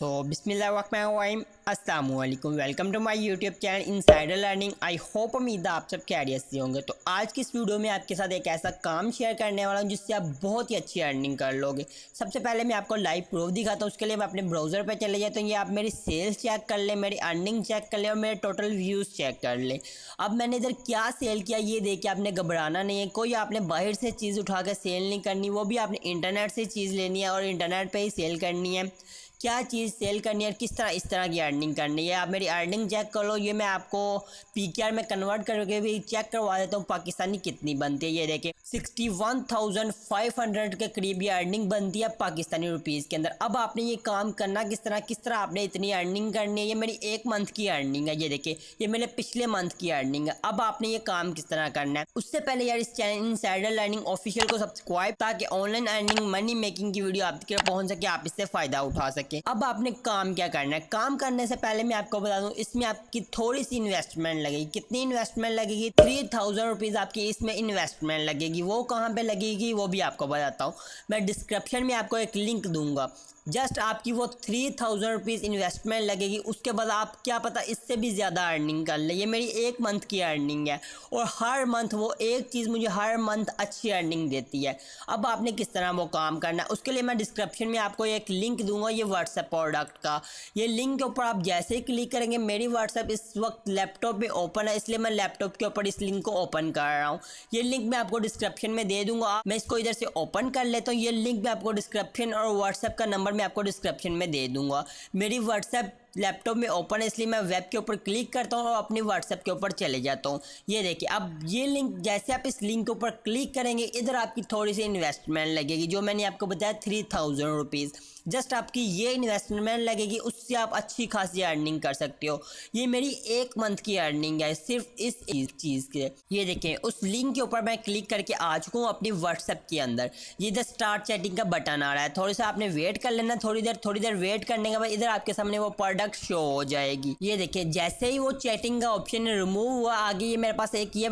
बिस्मिल्लाहिर्रहमानिर्रहीम अस्सलामुअलैकुम। Welcome to my YouTube channel insider learning. I hope उम्मीद है आप सब खैरियत से होंगे। तो आज की इस वीडियो में आपके साथ एक ऐसा काम शेयर करने वाला हूं जिससे आप बहुत ही अच्छी अर्निंग कर लोगे। सबसे पहले मैं आपको लाइव प्रूफ दिखाता हूं। उसके लिए मैं अपने ब्राउज़र पर चले जाता हूं। ये आप मेरी सेल्स चेक कर ले, मेरी अर्निंग चेक कर ले और मेरे टोटल व्यूज़ चेक कर ले। अब मैंने इधर क्या सेल किया ये देखिए, आपने घबराना नहीं है। कोई आपने बाहर से चीज़ उठा कर सेल नहीं करनी, वो भी आपने इंटरनेट से चीज़ लेनी है और इंटरनेट पर ही सेल करनी है। क्या चीज़ सेल करनी है और किस तरह इस तरह की अर्निंग करनी है, आप मेरी अर्निंग चेक कर लो। ये मैं आपको पीकेआर में कन्वर्ट करके भी चेक करवा देता हूँ पाकिस्तानी कितनी बनती है। ये देखिए 61,500 के करीब ये अर्निंग बनती है पाकिस्तानी रुपीज़ के अंदर। अब आपने ये काम करना किस तरह आपने इतनी अर्निंग करनी है। ये मेरी एक मंथ की अर्निंग है। ये देखिए ये मेरे पिछले मंथ की अर्निंग है। अब आपने ये काम किस तरह करना है, उससे पहले यार इस चैनल इनसाइडर लर्निंग ऑफिशियल को सब्सक्राइब, ताकि ऑनलाइन अर्निंग मनी मेकिंग की वीडियो आप तक पहुँच सके, आप इससे फ़ायदा उठा सके। अब आपने काम क्या करना है, काम करने से पहले मैं आपको बता दूं इसमें आपकी थोड़ी सी इन्वेस्टमेंट लगेगी। कितनी इन्वेस्टमेंट लगेगी? 3000 रुपीज़ आपकी इसमें इन्वेस्टमेंट लगेगी। वो कहाँ पे लगेगी वो भी आपको बताता हूँ। मैं डिस्क्रिप्शन में आपको एक लिंक दूंगा। जस्ट आपकी वो 3000 रुपीज़ इन्वेस्टमेंट लगेगी। उसके बाद आप क्या पता इससे भी ज़्यादा अर्निंग कर ले। ये मेरी एक मंथ की अर्निंग है और हर मंथ वो एक चीज़ मुझे हर मंथ अच्छी अर्निंग देती है। अब आपने किस तरह वो काम करना है, उसके लिए मैं डिस्क्रिप्शन में आपको एक लिंक दूंगा ये व्हाट्सएप प्रोडक्ट का। ये लिंक के ऊपर आप जैसे ही क्लिक करेंगे, मेरी व्हाट्सएप इस वक्त लैपटॉप में ओपन है, इसलिए मैं लैपटॉप के ऊपर इस लिंक को ओपन कर रहा हूँ। ये लिंक मैं आपको डिस्क्रिप्शन में दे दूंगा। मैं इसको इधर से ओपन कर लेता हूँ। ये लिंक मैं आपको डिस्क्रिप्शन और व्हाट्सएप का नंबर मैं आपको डिस्क्रिप्शन में दे दूंगा। मेरी व्हाट्सएप लैपटॉप में ओपन है, इसलिए मैं वेब के ऊपर क्लिक करता हूँ और अपनी व्हाट्सएप के ऊपर चले जाता हूँ। ये देखिए अब ये लिंक, जैसे आप इस लिंक के ऊपर क्लिक करेंगे, इधर आपकी थोड़ी सी इन्वेस्टमेंट लगेगी जो मैंने आपको बताया 3000 रुपीज़। जस्ट आपकी ये इन्वेस्टमेंट लगेगी, उससे आप अच्छी खासी अर्निंग कर सकते हो। ये मेरी एक मंथ की अर्निंग है सिर्फ इस चीज़ के। ये देखें उस लिंक के ऊपर मैं क्लिक करके आ चुका हूँ अपनी व्हाट्सएप के अंदर। ये इधर स्टार्ट चैटिंग का बटन आ रहा है, थोड़ा सा आपने वेट कर लेना। थोड़ी देर वेट करने के बाद इधर आपके सामने वो प्रोडक्ट शो हो जाएगी। ये देखिए जैसे ही वो चैटिंग का ऑप्शन रिमूव हुआ, आगे ये मेरे पास एक ये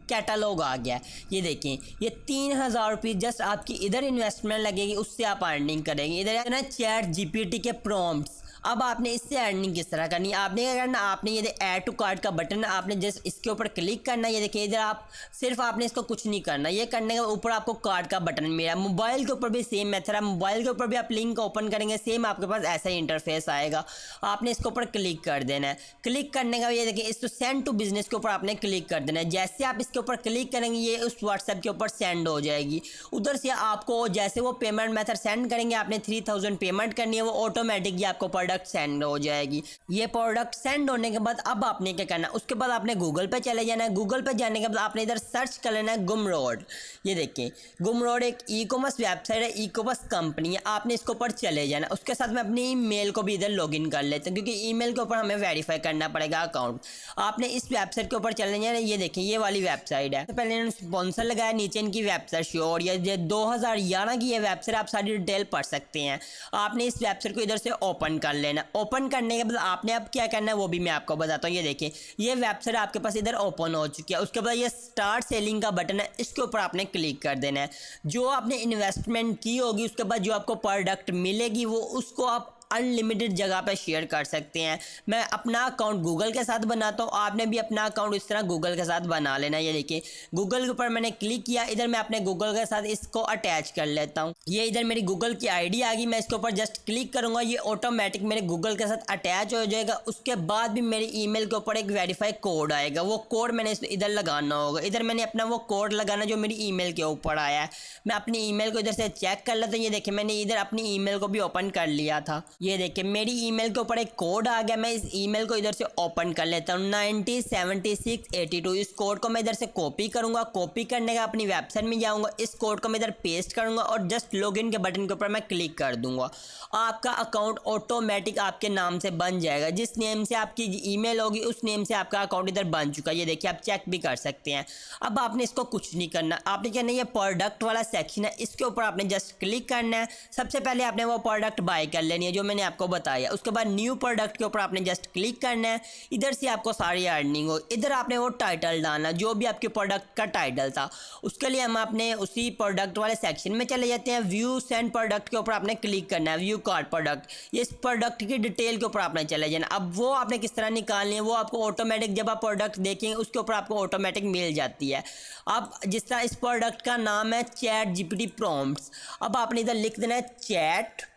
कैटलॉग आ गया। ये देखिए ये 3000 रुपीज़ जस्ट आपकी इधर इन्वेस्टमेंट लगेगी, उससे आप अर्निंग करेंगे। इधर है ना चैट जीपीटी के प्रॉम्प्ट्स। अब आपने इससे अर्निंग किस तरह करनी है, आपने क्या करना, आपने ये ऐड टू कार्ट का बटन आपने जस्ट इसके ऊपर क्लिक करना। ये देखिए इधर आप सिर्फ आपने इसको कुछ नहीं करना। ये करने के ऊपर आपको कार्ट का बटन मिला। मोबाइल के ऊपर भी सेम मेथड है। मोबाइल के ऊपर भी आप लिंक ओपन करेंगे, सेम आपके पास ऐसा ही इंटरफेस आएगा। आपने इसके ऊपर क्लिक कर देना है। क्लिक करने का ये देखिए इसको सेंड टू बिजनेस के ऊपर आपने क्लिक कर देना है। जैसे आप इसके ऊपर क्लिक करेंगे ये उस व्हाट्सएप के ऊपर सेंड हो जाएगी। उधर से आपको जैसे वो पेमेंट मेथड सेंड करेंगे, आपने 3000 पेमेंट करनी है, वो ऑटोमेटिक ये आपको प्रोडक्ट सेंड हो जाएगी। ये प्रोडक्ट सेंड होने के बाद अब आपने क्या करना है, उसके बाद आपने गूगल पे चले जाना है। गूगल पे जाने के बाद आपने इधर सर्च कर लेना है गुमरोड। ये देखिए गुमरोड एक ई कॉमर्स वेबसाइट है, ई कॉमर्स कंपनी है। आपने इसके ऊपर चले जाना। उसके साथ मैं अपनी ईमेल को भी इधर लॉगिन कर लेता हूँ, क्योंकि ईमेल के ऊपर हमें वेरीफाई करना पड़ेगा अकाउंट। आपने इस वेबसाइट के ऊपर चले जाना। ये देखिए ये वाली वेबसाइट है। तो पहले इन्होंने स्पॉन्सर लगाया, नीचे इनकी वेबसाइट शो और ये 2011 की ये वेबसाइट, आप सारी डिटेल पढ़ सकते हैं। आपने इस वेबसाइट को इधर से ओपन कर लेना। ओपन करने के बाद आपने अब क्या करना है वो भी मैं आपको बताता हूँ। ये देखिए ये वेबसाइट आपके पास इधर ओपन हो चुकी है। उसके बाद ये स्टार्ट सेलिंग का बटन है, इसके ऊपर आपने क्लिक कर देना है। जो आपने इन्वेस्टमेंट की होगी उसके बाद जो आपको प्रोडक्ट मिलेगी वो उसको आप अनलिमिटेड जगह पे शेयर कर सकते हैं। मैं अपना अकाउंट गूगल के साथ बनाता हूँ, आपने भी अपना अकाउंट इस तरह गूगल के साथ बना लेना। ये देखिए गूगल के ऊपर मैंने क्लिक किया, इधर मैं अपने गूगल के साथ इसको अटैच कर लेता हूँ। ये इधर मेरी गूगल की आईडी आ गई, मैं इसके ऊपर जस्ट क्लिक करूँगा, ये ऑटोमेटिक मेरे गूगल के साथ अटैच हो जाएगा। उसके बाद भी मेरी ईमेल के ऊपर एक वेरीफाई कोड आएगा, वो कोड मैंने इधर लगाना होगा। इधर मैंने अपना वो कोड लगाना जो मेरी ईमेल के ऊपर आया है। मैं अपनी ईमेल को इधर से चेक कर लेता हूँ। ये देखिए मैंने इधर अपनी ईमेल को भी ओपन कर लिया था। ये देखिए मेरी ईमेल के ऊपर एक कोड आ गया। मैं इस ईमेल को इधर से ओपन कर लेता हूँ 907682। इस कोड को मैं इधर से कॉपी करूँगा। कॉपी करने का अपनी वेबसाइट में जाऊँगा, इस कोड को मैं इधर पेस्ट करूँगा और जस्ट लॉगिन के बटन के ऊपर मैं क्लिक कर दूँगा। आपका अकाउंट ऑटोमेटिक आपके नाम से बन जाएगा। जिस नेम से आपकी ईमेल होगी उस नेम से आपका अकाउंट इधर बन चुका है। ये देखिए आप चेक भी कर सकते हैं। अब आपने इसको कुछ नहीं करना, आपने क्या नहीं, ये प्रोडक्ट वाला सेक्शन है, इसके ऊपर आपने जस्ट क्लिक करना है। सबसे पहले आपने वो प्रोडक्ट बाय कर लेनी है जो मैंने आपको बताया। उसके बाद न्यू प्रोडक्ट के ऊपर आपने जस्ट क्लिक करना है, इधर से आपको सारी अर्निंग हो। इधर आपने वो टाइटल डालना जो भी आपके प्रोडक्ट का टाइटल था। उसके लिए हम अपने उसी प्रोडक्ट वाले सेक्शन में चले जाते हैं। व्यू सेंड प्रोडक्ट के ऊपर आपने क्लिक करना है, व्यू कार्ड प्रोडक्ट, ये इस प्रोडक्ट की डिटेल के ऊपर आपने चले जाना। अब वो आपने किस तरह निकालनी है वो आपको ऑटोमेटिक, जब आप प्रोडक्ट देखेंगे उसके ऊपर आपको ऑटोमेटिक मिल जाती है। अब जिस तरह इस प्रोडक्ट का नाम है चैट जीपीटी प्रॉम्प्ट्स, अब आपने इधर लिख देना है चैट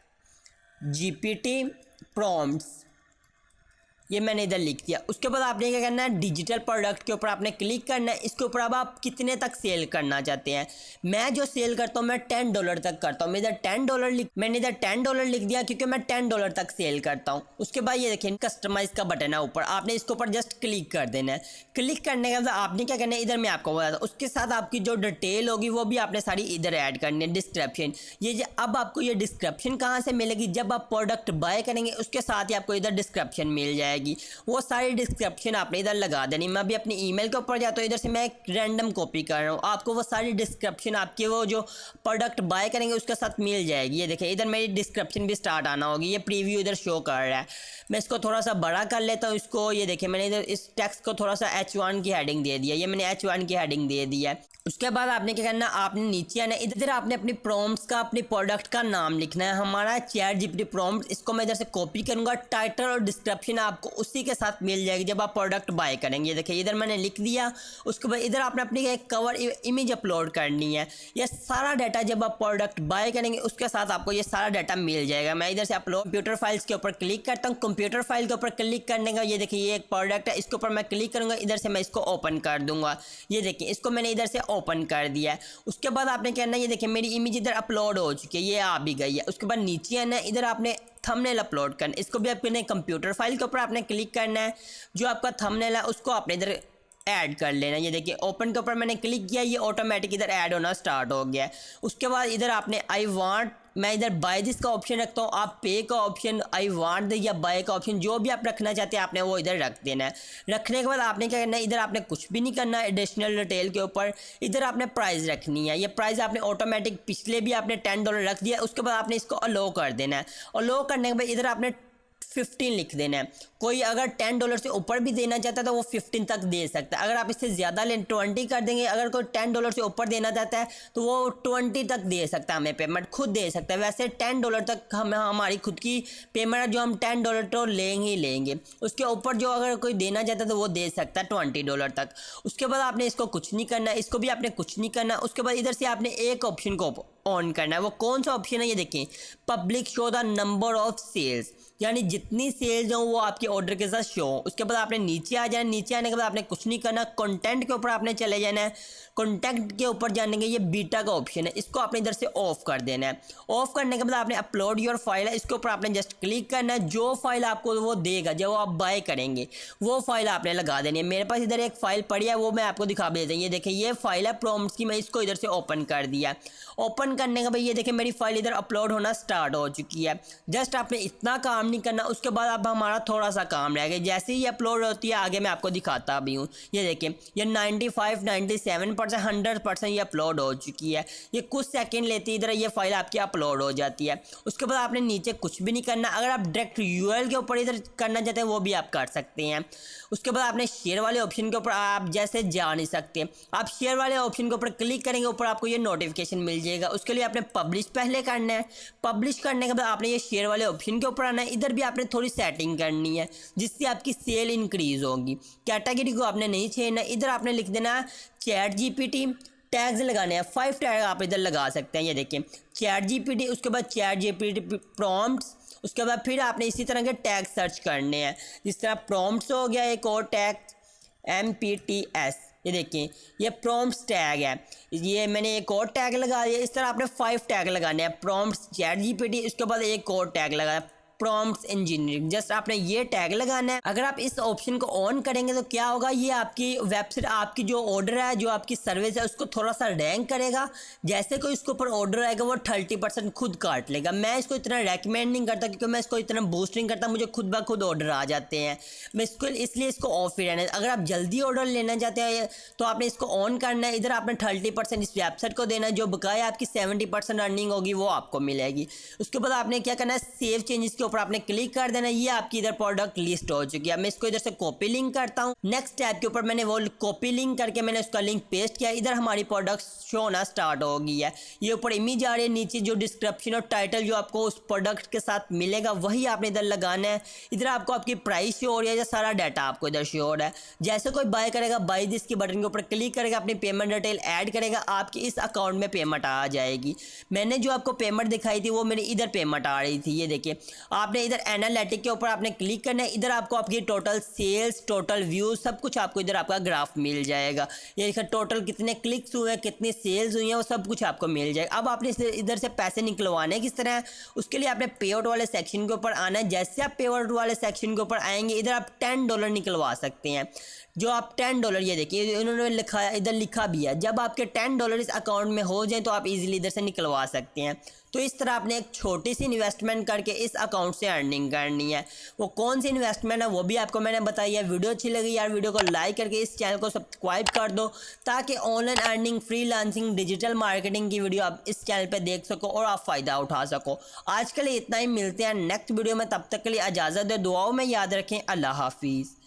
जीपीटी प्रॉम्प्ट्स, ये मैंने इधर लिख दिया। उसके बाद आपने क्या करना है, डिजिटल प्रोडक्ट के ऊपर आपने क्लिक करना है। इसके ऊपर अब आप कितने तक सेल करना चाहते हैं। मैं जो सेल करता हूँ मैं $10 तक करता हूँ। मैं इधर मैंने इधर $10 लिख दिया क्योंकि मैं $10 तक सेल करता हूँ। उसके बाद ये देखिए कस्टमाइज का बटन है ऊपर, आपने इसके ऊपर जस्ट क्लिक कर देना है। क्लिक करने के बाद आपने क्या करना है, इधर मैं आपको बताता हूँ, उसके साथ आपकी जो डिटेल होगी वो भी आपने सारी इधर ऐड करनी है। डिस्क्रिप्शन, अब आपको ये डिस्क्रिप्शन कहाँ से मिलेगी, जब आप प्रोडक्ट बाय करेंगे उसके साथ ही आपको इधर डिस्क्रिप्शन मिल जाएगी। वो सारी डिस्क्रिप्शन आपने इधर लगा देनी। मैं अभी अपनी ईमेल के ऊपर जाता हूँ, इधर से मैं एक रैंडम कॉपी कर रहा हूँ। आपको वो सारी डिस्क्रिप्शन आपके वो जो प्रोडक्ट बाय करेंगे उसके साथ मिल जाएगी। ये देखिए इधर मेरी डिस्क्रिप्शन भी स्टार्ट आना होगी, ये प्रीव्यू इधर शो कर रहा है। मैं इसको थोड़ा सा बड़ा कर लेता हूँ इसको। ये देखिए मैंने इधर इस टेक्स्ट को थोड़ा सा H1 की हेडिंग दे दिया, ये मैंने H1 की हेडिंग दे दी है। उसके बाद आपने क्या करना, आपने नीचे आना, इधर आपने अपनी प्रॉम्प्ट्स का, अपने प्रोडक्ट का नाम लिखना है। हमारा चैट जीपीटी प्रॉम्प्ट, इसको मैं इधर से कॉपी करूंगा। टाइटल और डिस्क्रिप्शन आपको उसी के साथ मिल जाएगी जब आप प्रोडक्ट बाय करेंगे। देखिए इधर मैंने लिख दिया। उसके बाद इधर आपने अपनी एक कवर इमेज अपलोड करनी है। ये सारा डाटा जब आप प्रोडक्ट बाय करेंगे उसके साथ आपको ये सारा डाटा मिल जाएगा। मैं इधर से अपलोड कंप्यूटर फाइल्स के ऊपर क्लिक करता हूँ। कंप्यूटर फाइल के ऊपर क्लिक करने का ये देखिए ये एक प्रोडक्ट है, इसके ऊपर मैं क्लिक करूंगा, इधर से मैं इसको ओपन कर दूंगा। ये देखिए इसको मैंने इधर से ओपन कर दिया है। उसके बाद आपने कहना है, ये देखिए मेरी इमेज इधर अपलोड हो चुकी है, ये आ भी गई है। उसके बाद नीचे आना है, इधर आपने थंबनेल अपलोड करना है। इसको भी अपने कंप्यूटर फाइल के ऊपर आपने क्लिक करना है। जो आपका थंबनेल है उसको आपने इधर ऐड कर लेना। ये देखिए ओपन के ऊपर मैंने क्लिक किया, ये ऑटोमेटिक इधर ऐड होना स्टार्ट हो गया है। उसके बाद इधर आपने आई वांट, मैं इधर बाय दिस का ऑप्शन रखता हूँ, आप पे का ऑप्शन, आई वांट या बाय का ऑप्शन जो भी आप रखना चाहते हैं आपने वो इधर रख देना है। रखने के बाद आपने क्या करना है, इधर आपने कुछ भी नहीं करना है। एडिशनल डिटेल के ऊपर इधर आपने प्राइस रखनी है। ये प्राइस आपने ऑटोमेटिक पिछले भी आपने $10 रख दिया। उसके बाद आपने इसको अलो कर देना है। अलो करने के बाद इधर आपने 15 लिख देना है। कोई अगर $10 से ऊपर भी देना चाहता है तो वो 15 तक दे सकता है। अगर आप इससे ज़्यादा लें 20 कर देंगे। अगर कोई $10 से ऊपर देना चाहता है तो वो 20 तक दे सकता है, हमें पेमेंट खुद दे सकता है। वैसे $10 तक हम हमारी खुद की पेमेंट है जो हम $10 तो लेंगे ही लेंगे। उसके ऊपर जो अगर कोई देना चाहता है तो वो दे सकता है $20 तक। उसके बाद आपने इसको कुछ नहीं करना, इसको भी आपने कुछ नहीं करना। उसके बाद इधर से आपने एक ऑप्शन को ऑन करना है। वो कौन सा ऑप्शन है, ये देखें, public show the number of cells, यानी जितनी सेल्स हो वो आपके ऑर्डर के साथ शो हो। उसके बाद आपने नीचे आ जाना। नीचे आने के बाद आपने कुछ नहीं करना, कंटेंट के ऊपर आपने चले जाना है। कंटेंट के ऊपर जाने के ये बीटा का ऑप्शन है, इसको आपने इधर से ऑफ कर देना है। ऑफ करने के बाद आपने अपलोड योर फाइल है, इसके ऊपर आपने जस्ट क्लिक करना है। जो फाइल आपको वो देगा जब आप बाय करेंगे वो फाइल आपने लगा देनी है। मेरे पास इधर एक फाइल पड़ी है वो मैं आपको दिखा भी देता हूँ। ये देखिए ये फाइल है प्रॉम्प्ट्स की, मैं इसको इधर से ओपन कर दिया। ओपन करने के बाद ये देखिए मेरी फाइल इधर अपलोड होना स्टार्ट हो चुकी है। जस्ट आपने इतना काम नहीं करना। उसके बाद अब हमारा थोड़ा सा काम रह गया। जैसे ही अपलोड होती है आगे मैं आपको दिखाता भी हूँ। ये देखिए ये 95, 97%, 100% ये अपलोड हो चुकी है। ये कुछ सेकंड लेती है, इधर ये फाइल आपकी अपलोड हो जाती है। उसके बाद आपने नीचे कुछ भी नहीं करना। अगर आप डायरेक्ट URL के ऊपर इधर करना चाहते हैं वो भी आप कर सकते हैं। उसके बाद आपने शेयर वाले ऑप्शन के ऊपर आप जैसे जा नहीं सकते, आप शेयर वाले ऑप्शन के ऊपर क्लिक करेंगे, ऊपर आपको ये नोटिफिकेशन मिल जाएगा। उसके लिए आपने पब्लिश पहले करना है। पब्लिश करने के बाद आपने ये शेयर वाले ऑप्शन के ऊपर आना है। इधर भी आपने थोड़ी सेटिंग करनी है जिससे आपकी सेल इंक्रीज होगी। कैटेगरी को आपने नहीं छेड़ना। इधर आपने लिख देना चैट जीपीटी, टैग्स लगाने हैं 5 टैग आप इधर लगा सकते हैं। ये देखिए चैट जीपीटी, उसके बाद चैट जीपीटी प्रॉम्प्ट्स, उसके बाद फिर आपने इसी तरह के टैग सर्च करने हैं। जिस तरह प्रॉम्प्ट्स हो गया, एक और टैग MPTS, ये देखिए ये प्रॉम्प्ट्स टैग है, ये मैंने एक और टैग लगा दिया। इस तरह आपने 5 टैग लगाने हैं। प्रॉम्प्ट्स चैट जीपीटी, उसके बाद एक और टैग लगाया प्रॉम्प्ट्स इंजीनियरिंग, जस्ट आपने ये टैग लगाना है। अगर आप इस ऑप्शन को ऑन करेंगे तो क्या होगा, ये आपकी वेबसाइट, आपकी जो ऑर्डर है, जो आपकी सर्विस है उसको थोड़ा सा रैंक करेगा। जैसे कोई इसके ऊपर ऑर्डर आएगा वो 30% खुद काट लेगा। मैं इसको इतना रेकमेंड नहीं करता क्योंकि मैं इसको इतना बूस्ट नहीं करता, मुझे खुद ब खुद ऑर्डर आ जाते हैं। मैं इसको इसलिए इसको ऑफ ही रहना है। अगर आप जल्दी ऑर्डर लेना चाहते हैं तो आपने इसको ऑन करना है। इधर आपने 30% इस वेबसाइट को देना है, जो बकाया आपकी 70% अर्निंग होगी वो आपको मिलेगी। उसके बाद आपने क्या करना है, सेव चेंजेस के ऊपर आपने क्लिक कर देना। ये आपकी इधर प्रोडक्ट लिस्ट हो चुकी है। मैं इसको इधर से कॉपी लिंक करता हूँ। नेक्स्ट टैब के ऊपर मैंने वो कॉपी लिंक करके मैंने उसका लिंक पेस्ट किया। इधर हमारी प्रोडक्ट शो होना स्टार्ट हो गई है। ये ऊपर इमेज आ रही है, नीचे जो डिस्क्रिप्शन और टाइटल जो आपको उस प्रोडक्ट के साथ मिलेगा वही आपने इधर लगाना है। इधर आपको आपकी प्राइस शो हो रही है, सारा डाटा आपको इधर शो हो रहा है। जैसे कोई बाय करेगा, बाय दिस की बटन के ऊपर क्लिक करेगा, अपनी पेमेंट डिटेल ऐड करेगा, आपकी इस अकाउंट में पेमेंट आ जाएगी। मैंने जो आपको पेमेंट दिखाई थी वो मेरी इधर पेमेंट आ रही थी। ये देखिए, आपने इधर एनालिटिक के ऊपर आपने क्लिक करना है। इधर आपको आपकी टोटल सेल्स, टोटल व्यूज, सब कुछ आपको इधर आपका ग्राफ मिल जाएगा। ये देखिए टोटल कितने क्लिक्स हुए हैं, कितनी सेल्स हुई हैं, वो सब कुछ आपको मिल जाएगा। अब आपने इधर से पैसे निकलवाने किस तरह है, उसके लिए आपने पे आउट वाले सेक्शन के ऊपर आना है। जैसे आप पे आउट वाले सेक्शन के ऊपर आएंगे, इधर आप $10 निकलवा सकते हैं। जो आप $10, ये देखिए उन्होंने लिखा है, इधर लिखा भी है, जब आपके $10 इस अकाउंट में हो जाए तो आप इजीली इधर से निकलवा सकते हैं। तो इस तरह आपने एक छोटी सी इन्वेस्टमेंट करके इस अकाउंट से अर्निंग करनी है। वो कौन सी इन्वेस्टमेंट है वो भी आपको मैंने बताई है। वीडियो अच्छी लगी यार, वीडियो को लाइक करके इस चैनल को सब्सक्राइब कर दो, ताकि online earning, freelancing, digital marketing की वीडियो आप इस चैनल पर देख सको और आप फ़ायदा उठा सको। आज के लिए इतना ही, मिलते हैं नेक्स्ट वीडियो में। तब तक के लिए इजाज़त दे, दुआओं में याद रखें। अल्लाह हाफिज़।